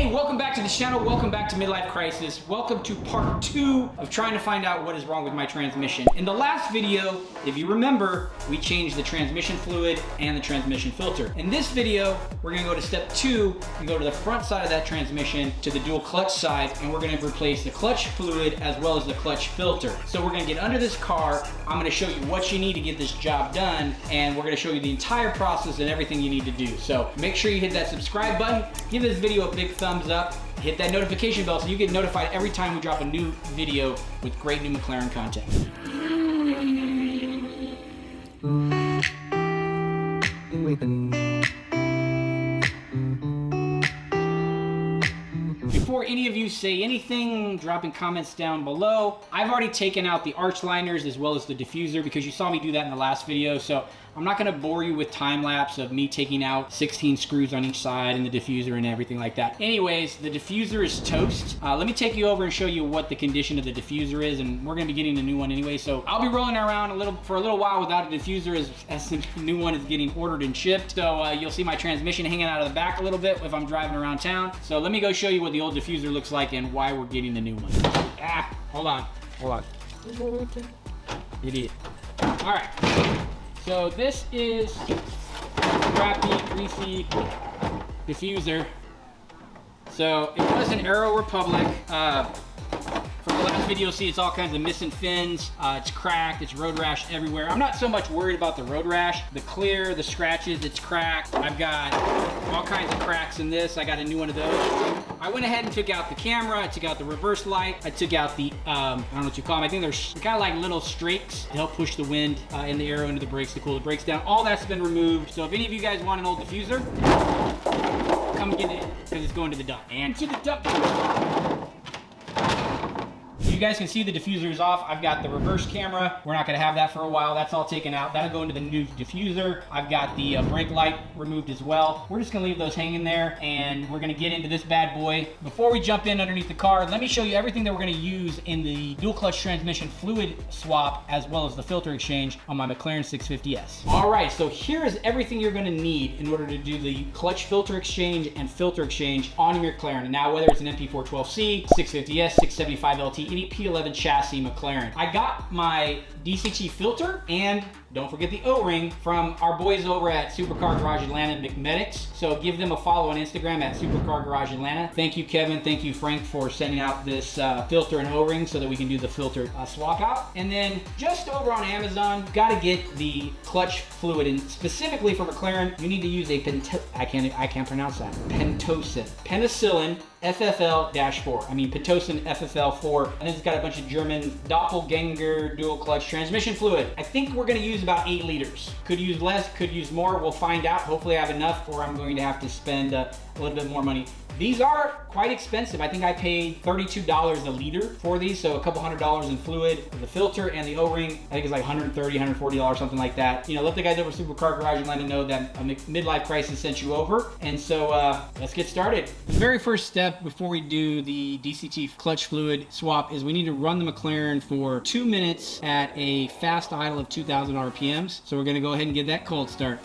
Hey, welcome back to the channel. Welcome back to Midlife Crisis. Welcome to part 2 of trying to find out what is wrong with my transmission. In the last video, if you remember, we changed the transmission fluid and the transmission filter. In this video, we're gonna go to step 2 and go to the front side of that transmission to the dual clutch side, and we're gonna replace the clutch fluid as well as the clutch filter. So we're gonna get under this car. I'm gonna show you what you need to get this job done, and we're gonna show you the entire process and everything you need to do. So make sure you hit that subscribe button, give this video a big thumbs up, hit that notification bell so you get notified every time we drop a new video with great new McLaren content. Before any of you say anything, dropping comments down below. I've already taken out the arch liners as well as the diffuser because you saw me do that in the last video, so I'm not gonna bore you with time lapse of me taking out 16 screws on each side and the diffuser and everything like that. Anyways, the diffuser is toast. Let me take you over and show you what the condition of the diffuser is, and we're gonna be getting a new one anyway, so I'll be rolling around for a little while without a diffuser as the new one is getting ordered and shipped. So you'll see my transmission hanging out of the back a little bit if I'm driving around town. So let me go show you what the old diffuser looks like and why we're getting the new one. Hold on. Idiot. All right. So this is crappy, greasy diffuser. So it was an Aero Republic. From the last video, you'll see it's all kinds of missing fins. It's cracked, it's road rash everywhere. I'm not so much worried about the road rash. The clear, the scratches, it's cracked. I've got all kinds of cracks in this. I got a new one of those. I went ahead and took out the camera, I took out the reverse light, I took out the, I don't know what you call them. I think they're kind of like little strakes to help push the wind in the aero into the brakes to cool the brakes down. All that's been removed. So if any of you guys want an old diffuser, come get it, because it's going to the dump. And to the dump. You guys can see the diffuser is off. I've got the reverse camera. We're not gonna have that for a while. That's all taken out. That'll go into the new diffuser. I've got the brake light removed as well. We're just gonna leave those hanging there, and we're gonna get into this bad boy. Before we jump in underneath the car, let me show you everything that we're gonna use in the dual clutch transmission fluid swap as well as the filter exchange on my McLaren 650S. All right, so here is everything you're gonna need in order to do the clutch filter exchange and filter exchange on your McLaren. Now, whether it's an MP4-12C, 650S, 675LT, any P11 chassis McLaren. I got my DCT filter and don't forget the O-ring from our boys over at Supercar Garage Atlanta, McMedics. So give them a follow on Instagram at Supercar Garage Atlanta. Thank you, Kevin. Thank you, Frank, for sending out this filter and O-ring so that we can do the filter swap out. And then just over on Amazon, got to get the clutch fluid. And specifically for McLaren, you need to use a I can't pronounce that. Penicillin FFL-4. I mean Pitocin FFL-4. And it's got a bunch of German doppelganger dual clutch transmission fluid. I think we're gonna use about 8 liters. Could use less, could use more. We'll find out. Hopefully I have enough, or I'm going to have to spend a little bit more money. These are quite expensive. I think I paid $32 a liter for these, so a couple $100 in fluid. The filter and the O-ring, I think it's like $130, $140, something like that. You know, let the guys over Supercar Garage Atlanta know that a Midlife Crisis sent you over. And so let's get started. The very first step before we do the DCT clutch fluid swap is we need to run the McLaren for 2 minutes at a fast idle of 2,000 RPMs. So we're gonna go ahead and get that cold start.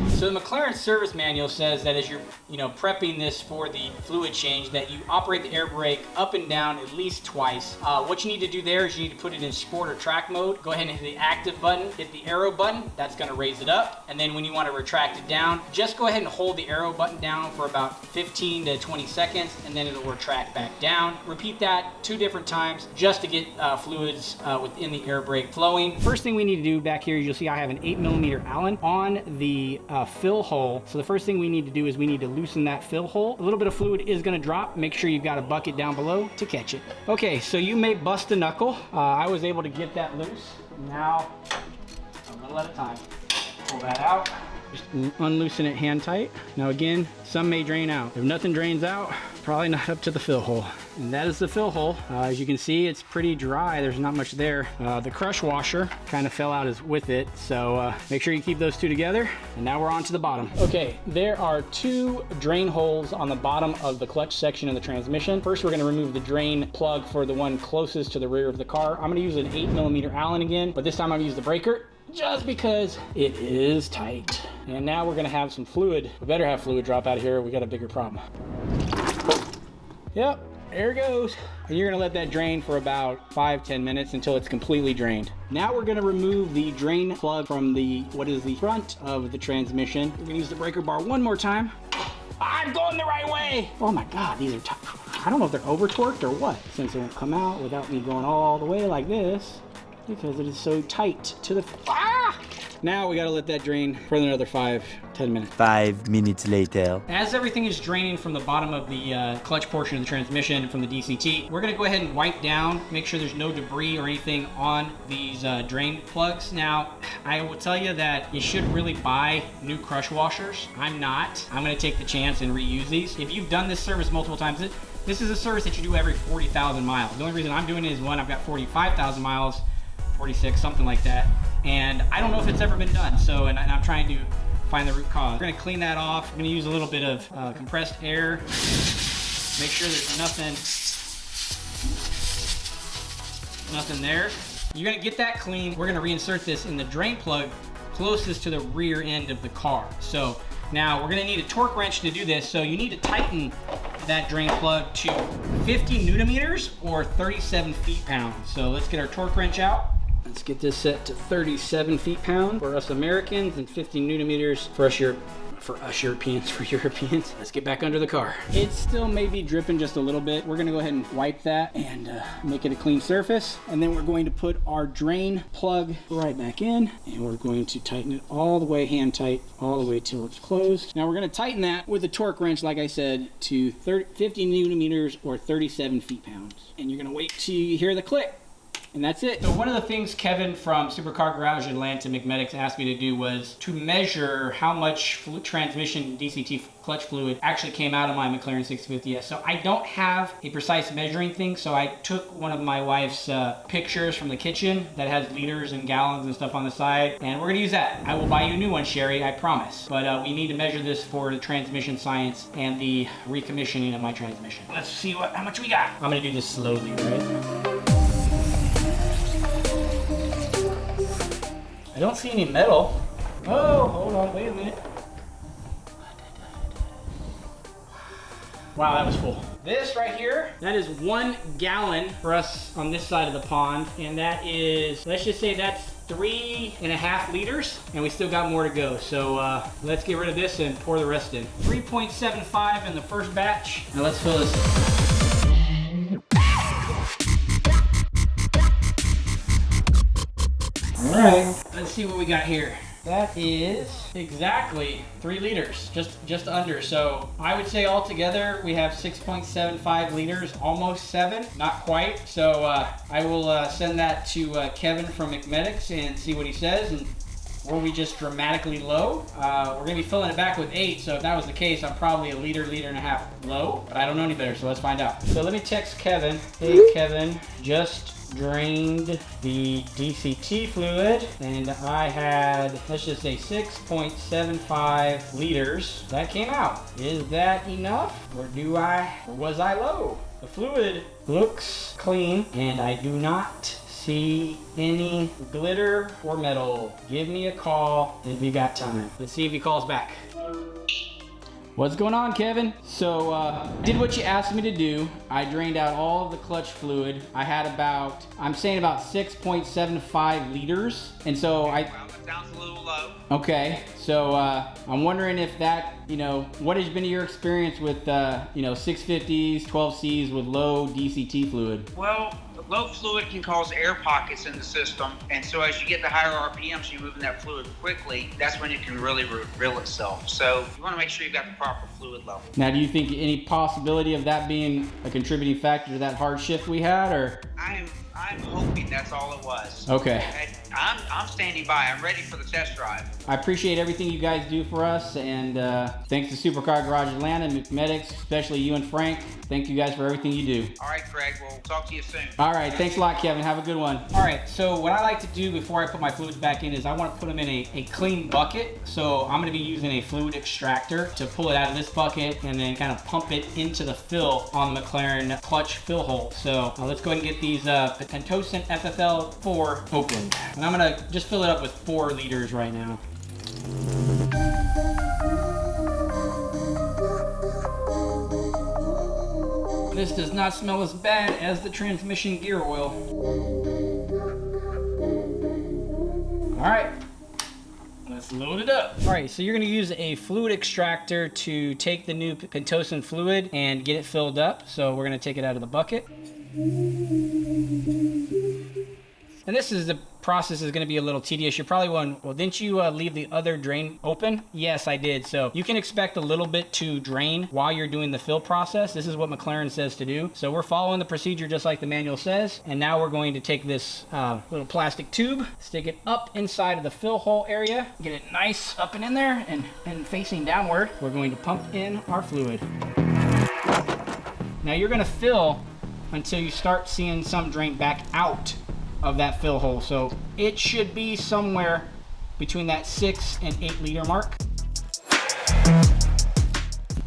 So the McLaren service manual says that as you're prepping this for the fluid change, that you operate the air brake up and down at least twice. What you need to do there is you need to put it in sport or track mode. Go ahead and hit the active button, hit the arrow button, that's gonna raise it up. And then when you wanna retract it down, just go ahead and hold the arrow button down for about 15 to 20 seconds, and then it'll retract back down. Repeat that 2 different times just to get fluids within the air brake flowing. First thing we need to do back here is you'll see I have an 8mm Allen on the fill hole. So the first thing we need to do is we need to loosen that fill hole. A little bit of fluid is gonna drop. Make sure you've got a bucket down below to catch it. Okay, so you may bust a knuckle. I was able to get that loose. Now, a little at a time. Pull that out. Just unloosen it hand tight. Now again, some may drain out. If nothing drains out, probably not up to the fill hole. And that is the fill hole. As you can see, it's pretty dry. There's not much there. The crush washer kind of fell out with it. So make sure you keep those two together. And now we're on to the bottom. Okay, there are 2 drain holes on the bottom of the clutch section of the transmission. First, we're gonna remove the drain plug for the one closest to the rear of the car. I'm gonna use an 8mm Allen again, but this time I'm gonna use the breaker. just because it is tight. And now we're gonna have some fluid. We better have fluid drop out of here. We got a bigger problem. Yep, there it goes. And you're gonna let that drain for about 5-10 minutes until it's completely drained. Now we're gonna remove the drain plug from the front of the transmission. We're gonna use the breaker bar one more time. I'm going the right way. Oh my God, these are tight. I don't know if they're over torqued or what, since it won't come out without me going all the way like this, because it is so tight to the, Now we gotta let that drain for another 5-10 minutes. 5 minutes later. As everything is draining from the bottom of the clutch portion of the transmission from the DCT, we're gonna go ahead and wipe down, make sure there's no debris or anything on these drain plugs. Now, I will tell you that you should really buy new crush washers. I'm not. I'm gonna take the chance and reuse these. If you've done this service multiple times, this is a service that you do every 40,000 miles. The only reason I'm doing it is one, I've got 45,000 miles, 46, something like that. And I don't know if it's ever been done. So, and I'm trying to find the root cause. We're gonna clean that off. We're gonna use a little bit of compressed air. Make sure there's nothing there. You're gonna get that clean. We're gonna reinsert this in the drain plug closest to the rear end of the car. So now we're gonna need a torque wrench to do this. So you need to tighten that drain plug to 50 Newton meters or 37 feet-pounds. So let's get our torque wrench out. Let's get this set to 37 feet-pounds for us Americans and 50 Newton meters for us Europeans. Let's get back under the car. It still may be dripping just a little bit. We're gonna go ahead and wipe that and make it a clean surface. And then we're going to put our drain plug right back in, and we're going to tighten it all the way, hand tight, all the way till it's closed. Now we're gonna tighten that with a torque wrench, like I said, to 50 Newton meters or 37 feet-pounds. And you're gonna wait till you hear the click. And that's it. So one of the things Kevin from Supercar Garage Atlanta McMedics asked me to do was to measure how much transmission DCT clutch fluid actually came out of my McLaren 650S. So I don't have a precise measuring thing, so I took one of my wife's pictures from the kitchen that has liters and gallons and stuff on the side, and we're gonna use that. I will buy you a new one, Sherry, I promise. But we need to measure this for the transmission science and the recommissioning of my transmission. Let's see how much we got. I'm gonna do this slowly, right? I don't see any metal. Oh, hold on, wait a minute. Wow, that was full. This right here, that is 1 gallon for us on this side of the pond. And that is, let's just say that's 3.5 liters. And we still got more to go. So let's get rid of this and pour the rest in. 3.75 in the first batch. Now let's fill this. All right, let's see what we got here. That is exactly 3 liters, just under. So I would say altogether we have 6.75 liters, almost 7, not quite. So I will send that to Kevin from McMedics and see what he says. And were we just dramatically low? We're gonna be filling it back with 8, so if that was the case, I'm probably a liter and a half low, but I don't know any better, so let's find out. So let me text Kevin. Hey Kevin, just drained the DCT fluid, and I had, let's just say 6.75 liters. That came out. Is that enough, or was I low? The fluid looks clean, and I do not see any glitter or metal. Give me a call if you got time. Let's see if he calls back. What's going on, Kevin? So, did what you asked me to do. I drained out all of the clutch fluid. I had about 6.75 liters. And so well, that sounds a little low. Okay, so I'm wondering if that, what has been your experience with, 650s, 12Cs with low DCT fluid? Well, low fluid can cause air pockets in the system, and so as you get the higher RPMs, you're moving that fluid quickly, that's when it can really reveal itself. So you want to make sure you've got the proper fluid level. Now, do you think any possibility of that being a contributing factor to that hard shift we had, or? I'm hoping that's all it was. Okay. I'm standing by. I'm ready for the test drive. I appreciate everything you guys do for us, and thanks to Supercar Garage Atlanta, McMedics, especially you and Frank. Thank you guys for everything you do. All right, Craig. We'll talk to you soon. All right. Thanks a lot, Kevin. Have a good one. All right. So what I like to do before I put my fluids back in is I want to put them in a clean bucket. So I'm going to be using a fluid extractor to pull it out of this bucket and then kind of pump it into the fill on the McLaren clutch fill hole. So let's go ahead and get these the Pentosan FFL4 opened. And I'm gonna just fill it up with 4 liters right now. This does not smell as bad as the transmission gear oil. All right, let's load it up. All right, so you're gonna use a fluid extractor to take the new Pentosan fluid and get it filled up. So we're gonna take it out of the bucket. And this is the process is going to be a little tedious. You're probably wondering, well, didn't you leave the other drain open? Yes, I did. So you can expect a little bit to drain while you're doing the fill process. This is what McLaren says to do. So we're following the procedure just like the manual says. And now we're going to take this little plastic tube, stick it up inside of the fill hole area, get it nice up and in there and facing downward. We're going to pump in our fluid. Now you're going to fill until you start seeing some drain back out of that fill hole. So it should be somewhere between that 6 and 8 liter mark.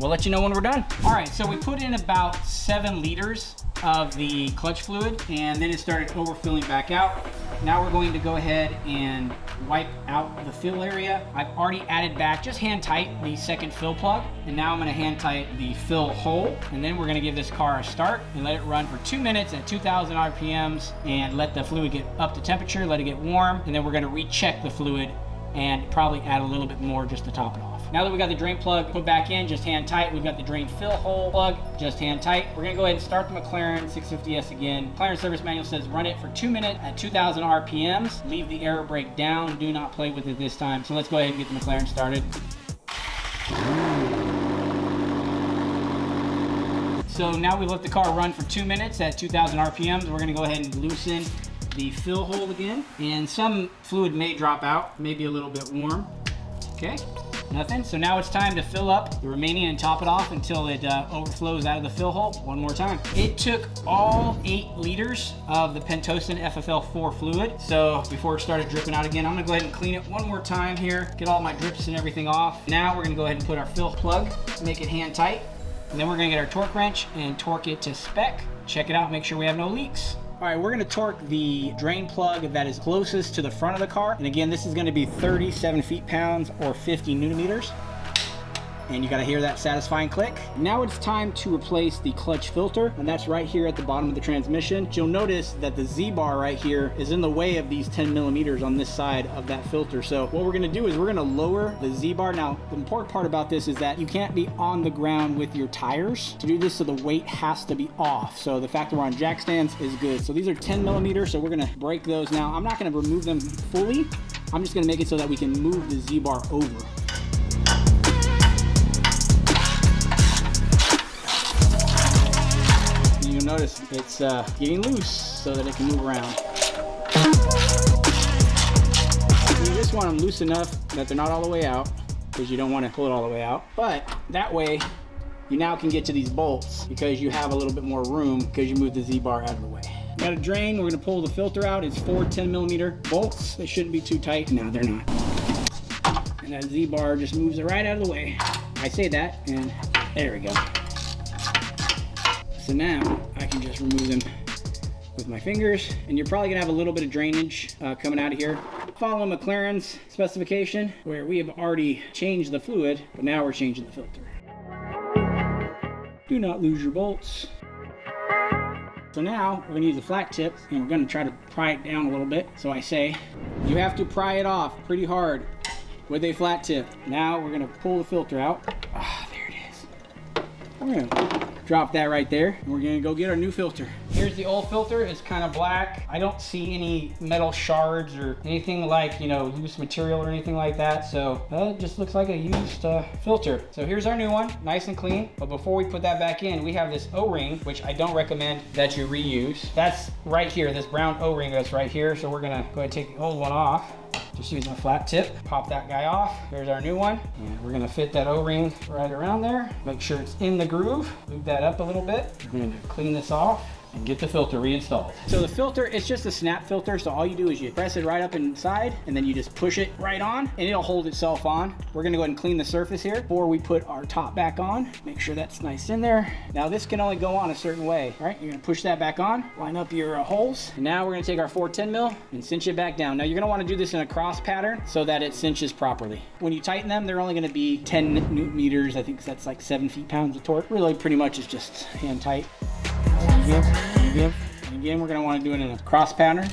We'll let you know when we're done. All right, so we put in about 7 liters of the clutch fluid and then it started overfilling back out. Now we're going to go ahead and wipe out the fill area. I've already added back, just hand tight, the second fill plug. And now I'm gonna hand tight the fill hole. And then we're gonna give this car a start and let it run for 2 minutes at 2,000 RPMs and let the fluid get up to temperature, let it get warm. And then we're gonna recheck the fluid and probably add a little bit more just to top it off. Now that we got the drain plug put back in, just hand tight. We've got the drain fill hole plug, just hand tight. We're gonna go ahead and start the McLaren 650S again. McLaren service manual says run it for 2 minutes at 2,000 RPMs. Leave the air brake down. Do not play with it this time. So let's go ahead and get the McLaren started. So now we've let the car run for 2 minutes at 2,000 RPMs. We're gonna go ahead and loosen the fill hole again. And some fluid may drop out, maybe a little bit warm. Okay. Nothing. So now it's time to fill up the remaining and top it off until it overflows out of the fill hole one more time. It took all 8 liters of the Pentosan FFL4 fluid. So before it started dripping out again, I'm gonna go ahead and clean it one more time here, get all my drips and everything off. Now we're gonna go ahead and put our fill plug, make it hand tight. And then we're gonna get our torque wrench and torque it to spec. Check it out, make sure we have no leaks. All right, we're gonna torque the drain plug that is closest to the front of the car. And again, this is gonna be 37 feet-pounds or 50 Newton meters. And you gotta hear that satisfying click. Now it's time to replace the clutch filter, and that's right here at the bottom of the transmission. You'll notice that the Z-bar right here is in the way of these 10 millimeters on this side of that filter. So what we're gonna do is we're gonna lower the Z-bar. Now, the important part about this is that you can't be on the ground with your tires to do this, so the weight has to be off. So the fact that we're on jack stands is good. So these are 10 millimeters, so we're gonna break those now. I'm not gonna remove them fully. I'm just gonna make it so that we can move the Z-bar over. You'll notice it's getting loose so that it can move around. You just want them loose enough that they're not all the way out, because you don't want to pull it all the way out. But that way, you now can get to these bolts because you have a little bit more room because you moved the Z-bar out of the way. Got a drain, we're gonna pull the filter out. It's 4 10 millimeter bolts. They shouldn't be too tight. No, they're not. And that Z-bar just moves it right out of the way. I say that, and there we go. So now I can just remove them with my fingers, and you're probably gonna have a little bit of drainage coming out of here. Follow McLaren's specification where we have already changed the fluid, but now we're changing the filter. Do not lose your bolts. So now we're gonna use a flat tip and we're gonna try to pry it down a little bit. So I say, you have to pry it off pretty hard with a flat tip. Now we're gonna pull the filter out. Ah, there it is. We're gonna drop that right there, and we're gonna go get our new filter. Here's the old filter. It's kind of black. I don't see any metal shards or anything like, you know, loose material or anything like that. So it just looks like a used filter. So here's our new one, nice and clean. But before we put that back in, we have this O-ring, which I don't recommend that you reuse. That's right here, this brown O-ring that's right here. So we're gonna go ahead and take the old one off. Just using a flat tip, pop that guy off. Here's our new one. And we're gonna fit that O-ring right around there. Make sure it's in the groove. Move that up a little bit. We're gonna clean this off. and get the filter reinstalled. So the filter, it's just a snap filter, so all you do is you press it right up inside and then you just push it right on and it'll hold itself on. We're gonna go ahead and clean the surface here before we put our top back on. Make sure that's nice in there. Now this can only go on a certain way. All right, you're gonna push that back on, line up your holes. And now we're gonna take our 410 mil and cinch it back down. Now you're gonna wanna do this in a cross pattern so that it cinches properly. When you tighten them, they're only gonna be 10 newton meters. I think that's like 7 feet-pounds of torque. Really pretty much is just hand tight. Again, we're gonna wanna do it in a cross pattern.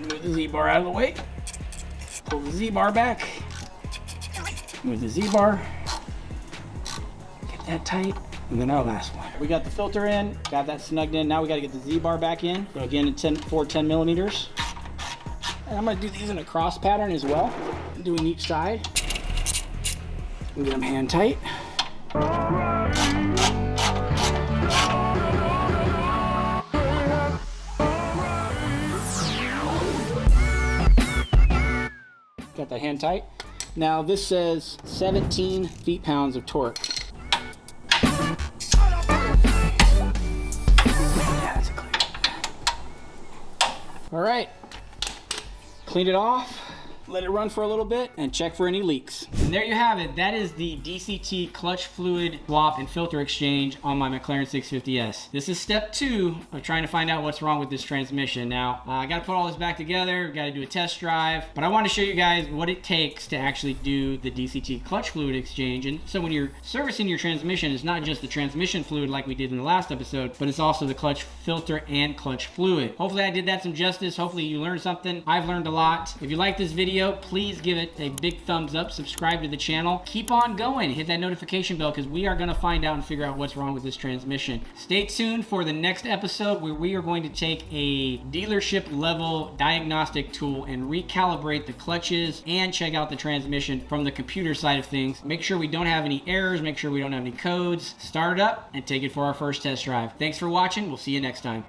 Move the Z-bar out of the way. Pull the Z-bar back. Move the Z-bar. Get that tight. And then our last one. We got the filter in, got that snugged in. Now we gotta get the Z-bar back in. So again, 410 millimeters. And I'm gonna do these in a cross pattern as well. Doing each side. And get them hand tight. Got that hand tight. Now this says 17 feet-pounds of torque. Yeah, that's a clean. All right, clean it off. Let it run for a little bit and check for any leaks. And there you have it. That is the DCT clutch fluid swap and filter exchange on my McLaren 650S. This is step 2 of trying to find out what's wrong with this transmission. Now, I gotta put all this back together, gotta do a test drive, but I wanna show you guys what it takes to actually do the DCT clutch fluid exchange. And so when you're servicing your transmission, it's not just the transmission fluid like we did in the last episode, but it's also the clutch filter and clutch fluid. Hopefully I did that some justice. Hopefully you learned something. I've learned a lot. If you like this video, please give it a big thumbs up, subscribe to the channel, keep on going, hit that notification bell because we are going to find out and figure out what's wrong with this transmission. Stay tuned for the next episode where we are going to take a dealership level diagnostic tool and recalibrate the clutches and check out the transmission from the computer side of things. Make sure we don't have any errors, make sure we don't have any codes. Start it up and take it for our first test drive. Thanks for watching. We'll see you next time.